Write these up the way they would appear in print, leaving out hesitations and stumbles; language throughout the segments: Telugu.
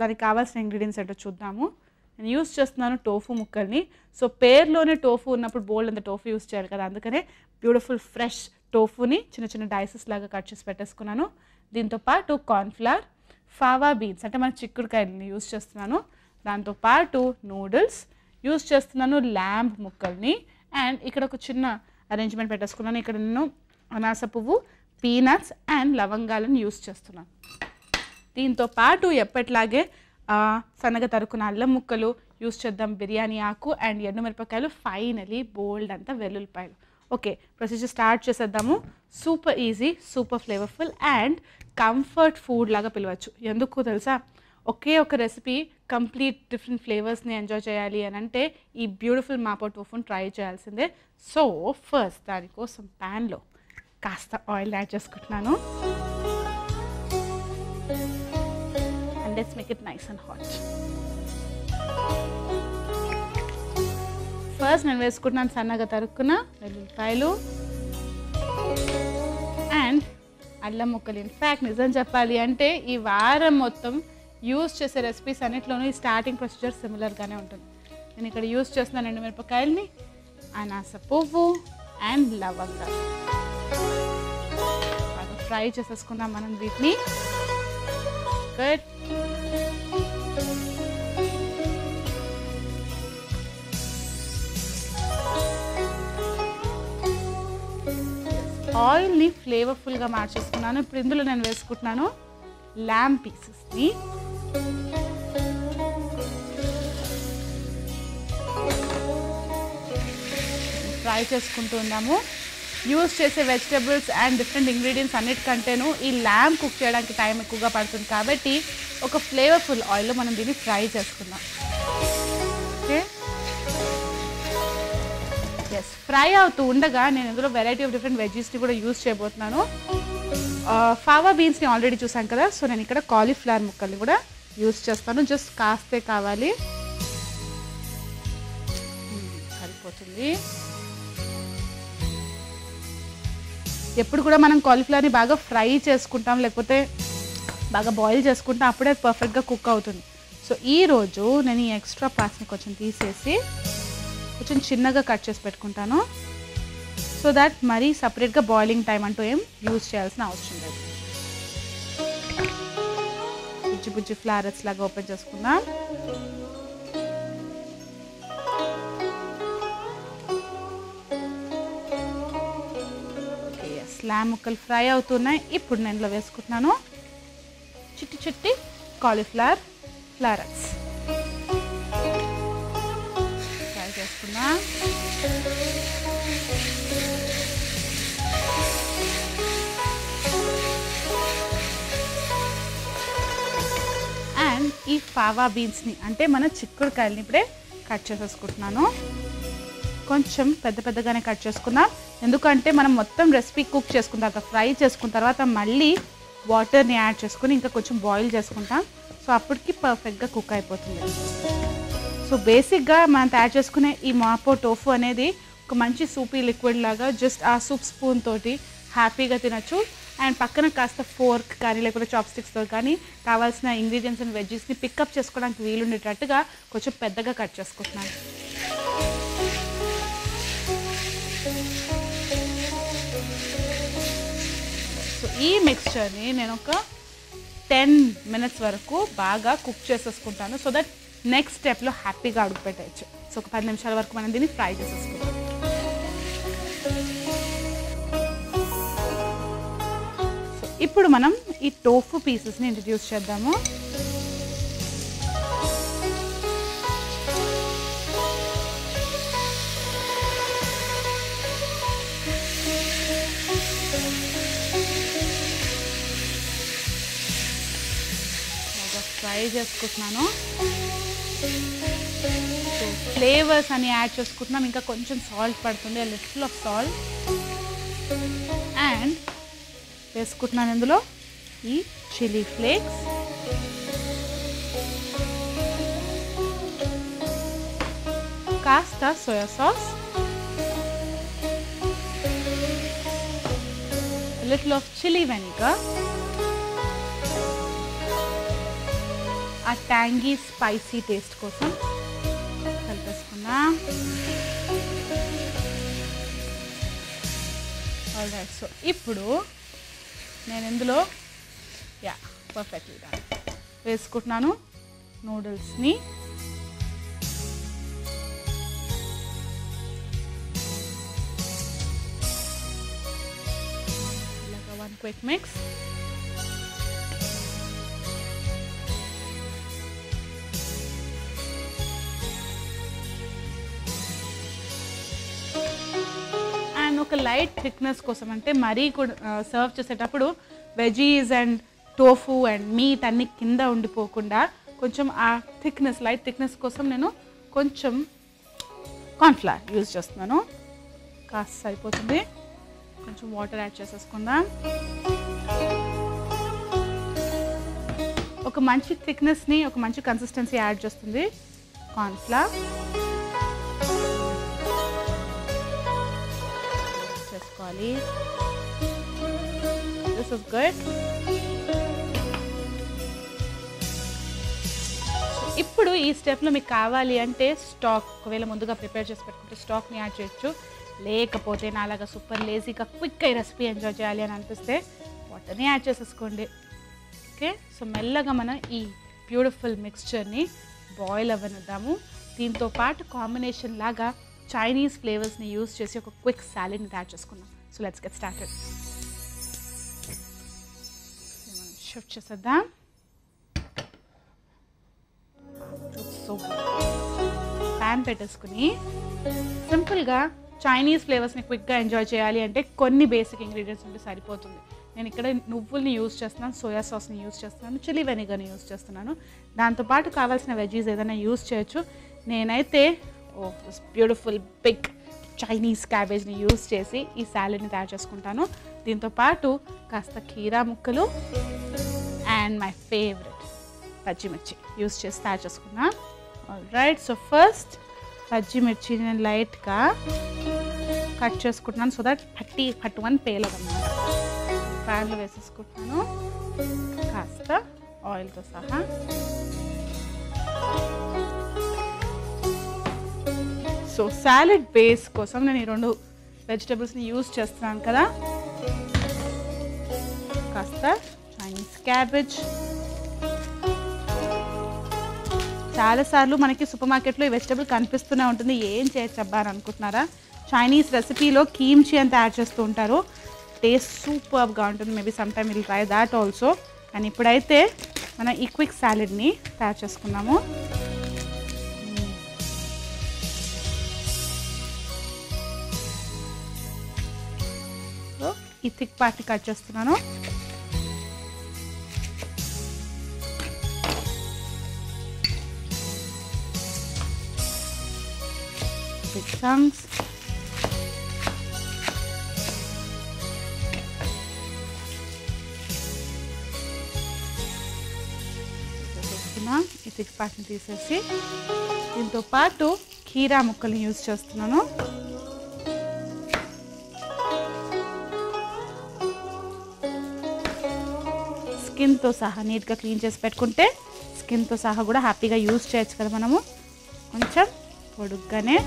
దానికి కావాల్సిన ఇంగ్రీడియంట్స్ ఏంటో చూద్దాము. నేను యూస్ చేస్తున్నాను టోఫు ముక్కల్ని. సో పేర్లోనే టోఫు ఉన్నప్పుడు బోల్డ్ అంత టోఫు యూస్ చేయాలి కదా, అందుకనే బ్యూటిఫుల్ ఫ్రెష్ టోఫుని చిన్న చిన్న డైసెస్ లాగా కట్ చేసి పెట్టేసుకున్నాను. దీంతో పాటు కార్న్ఫ్లవర్, ఫావా బీన్స్ అంటే మన చిక్కుడుకాయలని యూస్ చేస్తున్నాను. దాంతోపాటు నూడిల్స్ యూస్ చేస్తున్నాను, ల్యాంబ్ ముక్కల్ని. అండ్ ఇక్కడ ఒక చిన్న అరేంజ్మెంట్ పెట్టేసుకున్నాను. ఇక్కడ నేను అనాస పువ్వు, పీనట్స్ అండ్ లవంగాలను యూస్ చేస్తున్నాను. దీంతో పాటు ఎప్పట్లాగే సన్నగా తరుకున్న అల్లం ముక్కలు యూస్ చేద్దాం, బిర్యానీ ఆకు అండ్ ఎండుమిరపకాయలు, ఫైనలీ బోల్డ్ అంతా వెల్లుల్లిపాయలు. ఓకే, ప్రొసీజర్ స్టార్ట్ చేసేద్దాము. Super easy, super flavourful and comfort food లాగా పిలవచ్చు. ఎందుకు తెలుసా, ఒకే ఒక రెసిపీ కంప్లీట్ డిఫరెంట్ ఫ్లేవర్స్ని ఎంజాయ్ చేయాలి అని అంటే ఈ బ్యూటిఫుల్ మాపో టోఫుని ట్రై చేయాల్సిందే. సో ఫస్ట్ దానికోసం ప్యాన్లో కాస్త ఆయిల్ యాడ్ చేసుకుంటున్నాను. And let's make it nice and hot. First నేను వేసుకుంటున్నాను సన్నగా తరుక్కున్న వెల్లుల్లిపాయలు అండ్ అల్లం ముక్కలు. ఇన్ఫ్యాక్ట్ నిజం చెప్పాలి అంటే ఈ వారం మొత్తం యూస్ చేసే రెసిపీస్ అన్నిట్లోనూ ఈ స్టార్టింగ్ ప్రొసీజర్ సిమిలర్గానే ఉంటుంది. నేను ఇక్కడ యూస్ చేస్తున్నాను ఎండుమిరపకాయలని, అనాస పువ్వు అండ్ లవంగాలు. బాగా ఫ్రై చేసేసుకుందాం మనం వీటిని. గుడ్. ఆయిల్ని ఫ్లేవర్ఫుల్గా మార్చేసుకున్నాను. ఇప్పుడు ఇందులో నేను వేసుకుంటున్నాను ల్యాంబ్ పీసెస్ని. ఫ్రై చేసుకుంటూ ఉందాము. యూస్ చేసే వెజిటబుల్స్ అండ్ డిఫరెంట్ ఇంగ్రీడియంట్స్ అన్నిటికంటేనూ ఈ ల్యాంబ్ కుక్ చేయడానికి టైం ఎక్కువగా పడుతుంది కాబట్టి ఒక ఫ్లేవర్ఫుల్ ఆయిల్లో మనం దీన్ని ఫ్రై చేసుకుందాం. Okay, yes. ఫ్రై అవుతూ ఉండగా నేను ఇందులో వెరైటీ ఆఫ్ డిఫరెంట్ వెజీస్ని కూడా యూస్ చేయబోతున్నాను. ఫావా బీన్స్ని ఆల్రెడీ చూసాం కదా, సో నేను ఇక్కడ కాలీఫ్లవర్ ముక్కల్ని కూడా యూస్ చేస్తాను. జస్ట్ కాస్తే కావాలి, సరిపోతుంది. ఎప్పుడు కూడా మనం కాలీఫ్లవర్ని బాగా ఫ్రై చేసుకుంటాం, లేకపోతే బాగా బాయిల్ చేసుకుంటాం, అప్పుడే పర్ఫెక్ట్గా కుక్ అవుతుంది. సో ఈరోజు నేను ఈ ఎక్స్ట్రా పార్ట్స్ని కొంచెం తీసేసి కొంచెం చిన్నగా కట్ చేసి పెట్టుకుంటాను. సో దాట్ మరీ సపరేట్గా బాయిలింగ్ టైం అంటూ ఏం యూజ్ చేయాల్సిన అవసరం లేదు. బుజ్జి బుజ్జి ఫ్లారెట్స్ లాగా ఓపెన్ చేసుకుందాం. ఓకే, స్లామ్ ముక్కలు ఫ్రై అవుతున్నాయి. ఇప్పుడు నేను ఇందులో వేసుకుంటున్నాను చిట్టి చిట్టి కాలీఫ్లవర్ ఫ్లారెట్స్. ఫ్రై చేసుకుందాం. అండ్ ఈ ఫావా బీన్స్ని అంటే మన చిక్కుడుకాయలని ఇప్పుడే కట్ చేసేసుకుంటున్నాను. కొంచెం పెద్ద పెద్దగానే కట్ చేసుకుందాం, ఎందుకంటే మనం మొత్తం రెసిపీ కుక్ చేసుకున్న తర్వాత ఫ్రై చేసుకున్న తర్వాత మళ్ళీ వాటర్ని యాడ్ చేసుకుని ఇంకా కొంచెం బాయిల్ చేసుకుంటాం. సో అప్పటికి పర్ఫెక్ట్గా కుక్ అయిపోతుంది. సో బేసిక్గా మనం తయారు చేసుకునే ఈ మాపో టోఫు అనేది ఒక మంచి సూపీ లిక్విడ్ లాగా జస్ట్ ఆ సూప్ స్పూన్ తోటి హ్యాపీగా తినచ్చు. అండ్ పక్కన కాస్త ఫోర్క్ కానీ లేకపోతే చాప్స్టిక్స్తో కానీ కావాల్సిన ఇంగ్రీడియంట్స్ అండ్ వెజ్జెస్ని పికప్ చేసుకోవడానికి వీలుండేటట్టుగా కొంచెం పెద్దగా కట్ చేసుకుంటున్నాను. సో ఈ మిక్స్చర్ని నేను ఒక 10 minutes వరకు బాగా కుక్ చేసేసుకుంటాను. సో దట్ నెక్స్ట్ స్టెప్లో హ్యాపీగా అడుగు పెట్టచ్చు. సో ఒక 10 నిమిషాల వరకు మనం దీన్ని ఫ్రై చేసేసుకుంటాం. సో ఇప్పుడు మనం ఈ టోఫు పీసెస్ని ఇంట్రడ్యూస్ చేద్దాము. ఫ్రై చేసుకుంటున్నాను. సో ఫ్లేవర్స్ అని యాడ్ చేసుకుంటున్నాం. ఇంకా కొంచెం సాల్ట్ పడుతుంది, లిటిల్ ఆఫ్ సాల్ట్. అండ్ వేసుకుంటున్నాను ఇందులో ఈ చిల్లీ ఫ్లేక్స్, కాస్త soya sauce, little of chilli vinegar ఆ ట్యాంగీ స్పైసీ టేస్ట్ కోసం కలిపేసుకుందాం. ఆల్రైట్, సో ఇప్పుడు నేను ఇందులో పర్ఫెక్ట్లీ డన్ వేసుకుంటున్నాను నూడిల్స్ని. ఇలాగ వన్ క్విక్ మిక్స్. అండ్ ఒక లైట్ థిక్నెస్ కోసం, అంటే మరీ కూడా సర్వ్ చేసేటప్పుడు veggies and tofu and meet అన్ని కింద ఉండిపోకుండా కొంచెం ఆ థిక్నెస్, లైట్ థిక్నెస్ కోసం నేను కొంచెం కార్న్ఫ్లవర్ యూజ్ చేస్తున్నాను. కాస్త సరిపోతుంది. కొంచెం వాటర్ యాడ్ చేసేసుకుందాం. ఒక మంచి థిక్నెస్ని, ఒక మంచి కన్సిస్టెన్సీ యాడ్ చేస్తుంది కార్న్ఫ్లవర్. చేసుకోవాలి. This is good. ఇప్పుడు ఈ స్టెప్లో మీకు కావాలి అంటే స్టాక్, ఒకవేళ ముందుగా ప్రిపేర్ చేసి పెట్టుకుంటే స్టాక్ని యాడ్ చేయొచ్చు. లేకపోతే నాలాగా సూపర్ లేజీగా క్విక్గా ఈ రెసిపీ ఎంజాయ్ చేయాలి అని అనిపిస్తే వాటర్ని యాడ్ చేసేసుకోండి. ఓకే, సో మెల్లగా మనం ఈ బ్యూటిఫుల్ మిక్స్చర్ని బాయిల్ అవ్వనిద్దాము. దీంతో పాటు కాంబినేషన్ లాగా చైనీస్ ఫ్లేవర్స్ని యూజ్ చేసి ఒక క్విక్ సాలెడ్ని తయారు చేసుకుందాం. So let's get started. మనం షిఫ్ట్ చేసేద్దాం. సో ప్యాన్ పెట్టేసుకుని సింపుల్గా చైనీస్ ఫ్లేవర్స్ని క్విక్గా ఎంజాయ్ చేయాలి అంటే కొన్ని బేసిక్ ఇంగ్రీడియంట్స్ ఉంటే సరిపోతుంది. నేను ఇక్కడ నువ్వుల్ని యూజ్ చేస్తున్నాను, సోయా సాస్ని యూజ్ చేస్తున్నాను, చిల్లీ వెనిగర్ని యూజ్ చేస్తున్నాను. దాంతోపాటు కావాల్సిన వెజీస్ ఏదైనా యూజ్ చేయొచ్చు. నేనైతే దిస్ బ్యూటిఫుల్ బిగ్ చైనీస్ క్యాబేజ్ని యూజ్ చేసి ఈ సాలెడ్ని తయారు చేసుకుంటాను. దీంతోపాటు కాస్త కీరా ముక్కలు అండ్ మై ఫేవరెట్ పచ్చిమిర్చి యూజ్ చేసి తయారు చేసుకున్నా. ఆల్రైట్, సో ఫస్ట్ పచ్చిమిర్చి నేను లైట్గా కట్ చేసుకుంటున్నాను సో దట్ పట్టువని పేలదన్నమాట. ప్యాన్లో వేసేసుకుంటున్నాను కాస్త ఆయిల్తో సహా. సో సాలెడ్ బేస్ కోసం నేను ఈ 2 వెజిటబుల్స్ని యూజ్ చేస్తున్నాను కదా. కాస్త చైనీస్ క్యాబేజ్. చాలాసార్లు మనకి సూపర్ మార్కెట్లో ఈ వెజిటబుల్ కనిపిస్తూనే ఉంటుంది, ఏం చేయొచ్చు అబ్బా అని అనుకుంటున్నారా? చైనీస్ రెసిపీలో కీమ్చి అని తయారు చేస్తూ ఉంటారు. టేస్ట్ సూపర్గా ఉంటుంది. Maybe some time will try that also. కానీ ఇప్పుడైతే మనం ఈ క్విక్ సాలెడ్ని తయారు చేసుకున్నాము. సో ఈ థిక్ పార్ట్ని కట్ చేస్తున్నాను. Big chunks. ఈ థిక్ పార్ట్ని తీసేసి దీంతో పాటు కీరా ముక్కల్ని యూజ్ చేస్తున్నాను. స్కిన్తో సహా నీట్గా క్లీన్ చేసి పెట్టుకుంటే స్కిన్తో సహా కూడా హ్యాపీగా యూజ్ చేయొచ్చు కదా మనము. కొంచెం పొడుగ్గానే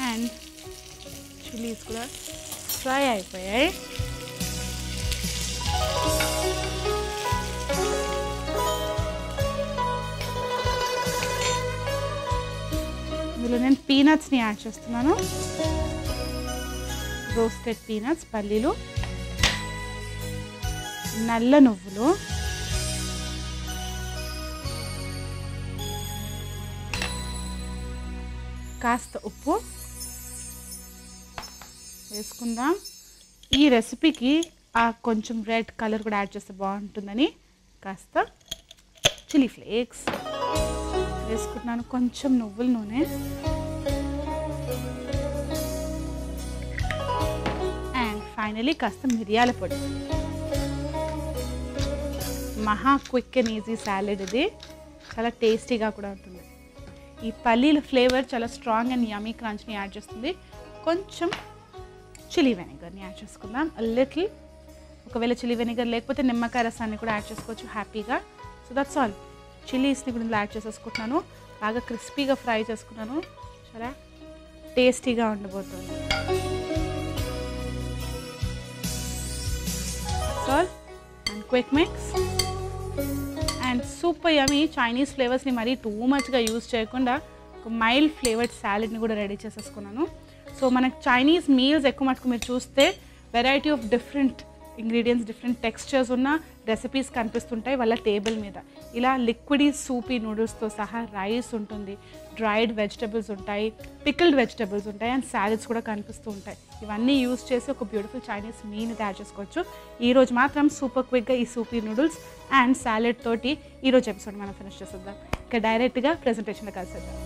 అండ్ చిల్లీస్ కూడా ఫ్రై అయిపోయాయి. ఇందులో నేను పీనట్స్ని యాడ్ చేస్తున్నాను. రోస్టెడ్ పీనట్స్, పల్లీలు, నల్ల నువ్వులు, కాస్త ఉప్పు వేసుకుందాం. ఈ రెసిపీకి ఆ కొంచెం రెడ్ కలర్ కూడా యాడ్ చేస్తే బాగుంటుందని కాస్త చిల్లీ ఫ్లేక్స్ వేసుకుంటున్నాను. కొంచెం నువ్వుల నూనె అండ్ ఫైనలీ కాస్త మిరియాల పొడి. మహా క్విక్ అండ్ ఈజీ సాలెడ్ ఇది. చాలా టేస్టీగా కూడా ఉంటుంది. ఈ పల్లీల ఫ్లేవర్ చాలా స్ట్రాంగ్ అండ్ యమ్మీ క్రంచ్ని యాడ్ చేస్తుంది. కొంచెం చిల్లీ వెనిగర్ని యాడ్ చేసుకుందాం, లిటిల్. ఒకవేళ చిల్లీ వెనిగర్ లేకపోతే నిమ్మకాయ రసాన్ని కూడా యాడ్ చేసుకోవచ్చు హ్యాపీగా. So that's all. చిల్లీస్ని కూడా ఇందులో యాడ్ చేసేసుకుంటున్నాను. బాగా క్రిస్పీగా ఫ్రై చేసుకున్నాను. చాలా టేస్టీగా ఉండబోతుంది. All and quick mix and super yummy Chinese ఫ్లేవర్స్ని మరీ టూ మచ్గా యూజ్ చేయకుండా ఒక మైల్డ్ ఫ్లేవర్డ్ సాలెడ్ని కూడా రెడీ చేసేసుకున్నాను. సో మనకు చైనీస్ మీల్స్ ఎక్కువ మటుకు మీరు చూస్తే variety of different ingredients, different textures ఉన్న రెసిపీస్ కనిపిస్తుంటాయి వాళ్ళ టేబుల్ మీద. ఇలా లిక్విడీ సూపీ నూడిల్స్తో సహా రైస్ ఉంటుంది, డ్రైడ్ వెజిటబుల్స్ ఉంటాయి, పికిల్డ్ వెజిటబుల్స్ ఉంటాయి అండ్ సాలెడ్స్ కూడా కనిపిస్తూ ఉంటాయి. ఇవన్నీ యూజ్ చేసి ఒక బ్యూటిఫుల్ చైనీస్ మీల్ని తయారు చేసుకోవచ్చు. ఈరోజు మాత్రం సూపర్ క్విక్గా ఈ సూపీ నూడిల్స్ అండ్ సాలెడ్ తోటి ఈరోజు ఎపిసోడ్ మనం ఫినిష్ చేసేద్దాం. ఇక డైరెక్ట్గా ప్రెజెంటేషన్లో కలిసేద్దాం.